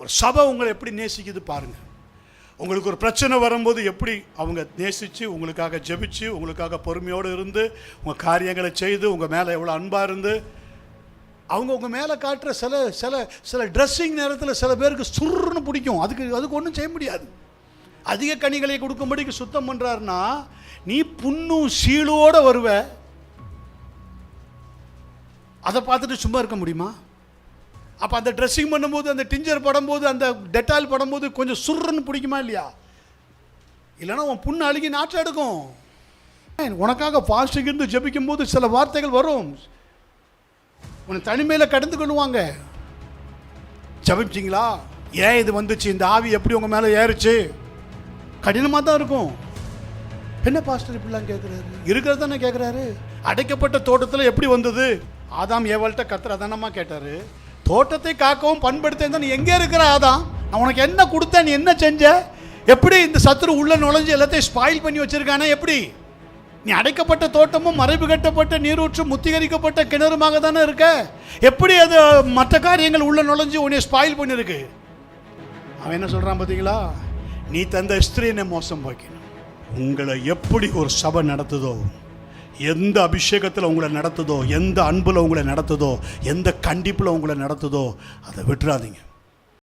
ஒரு சபை உங்களை எப்படி நேசிக்குது பாருங்கள். உங்களுக்கு ஒரு பிரச்சனை வரும்போது எப்படி அவங்க நேசித்து உங்களுக்காக ஜெபிச்சு உங்களுக்காக பொறுமையோடு இருந்து உங்கள் காரியங்களை செய்து உங்கள் மேலே எவ்வளோ அன்பாக இருந்து அவங்க உங்கள் மேலே காட்டுற சில சில சில ட்ரெஸ்ஸிங் நேரத்தில் சில பேருக்கு சுருன்னு பிடிக்கும். அதுக்கு ஒன்றும் செய்ய முடியாது. அதிக கனிகளை கொடுக்கும்படிக்கு சுத்தம் பண்ணுறாருன்னா நீ புண்ணும் சீலோடு வருவ. அதை பார்த்துட்டு சும்மா இருக்க முடியுமா? அப்போ அந்த ட்ரெஸ்ஸிங் பண்ணும்போது அந்த டிஞ்சர் படும்போது அந்த டெட்டால் படும்போது கொஞ்சம் சுருன்னு பிடிக்குமா இல்லையா? இல்லைன்னா உன் புண்ணு அழுகி நாற்றம் எடுக்கும். உனக்காக ஃபாஸ்டிங் இருந்து ஜெபிக்கும் போது சில வார்த்தைகள் வரும், உன்னை தனிமையில் கடந்து கொள்ளுவாங்க. ஜெபிச்சிங்களா? ஏன் இது வந்துச்சு? இந்த ஆவி எப்படி உங்கள் மேலே ஏறிச்சு? கடினமாக தான் இருக்கும். என்ன பாஸ்டர் இப்படிலாம் கேட்குறாரு? இருக்கிறது தானே கேட்குறாரு. அடைக்கப்பட்ட தோட்டத்தில் எப்படி வந்தது? ஆதாம் ஏவாள்கிட்ட கர்த்தர் அதானமா கேட்டார். தோட்டத்தை காக்கவும் பண்படுத்த நீ எங்கே இருக்கிற ஆதாம்? நான் உனக்கு என்ன கொடுத்தேன்? நீ என்ன செஞ்ச? எப்படி இந்த சத்துரு உள்ள நுழைஞ்சு எல்லாத்தையும் ஸ்பாயில் பண்ணி வச்சிருக்கானே? எப்படி நீ அடைக்கப்பட்ட தோட்டமும் மறைவு கட்டப்பட்ட நீரூற்றும் முத்திகரிக்கப்பட்ட கிணறுமாக தானே இருக்க? எப்படி அது மற்ற காரியங்கள் உள்ள நுழைஞ்சு உன்னை ஸ்பாயில் பண்ணிருக்கு? அவன் என்ன சொல்றான் பார்த்தீங்களா? நீ தந்த ஸ்திரீனை மோசம் போக்கணும். உங்களை எப்படி ஒரு சபை நடத்துதோ, எந்த அபிஷேகத்தில் உங்களை நடத்துதோ, எந்த அன்பில் உங்களை நடத்துதோ, எந்த கண்டிப்பில் உங்களை நடத்துதோ அதை விட்டுறாதீங்க.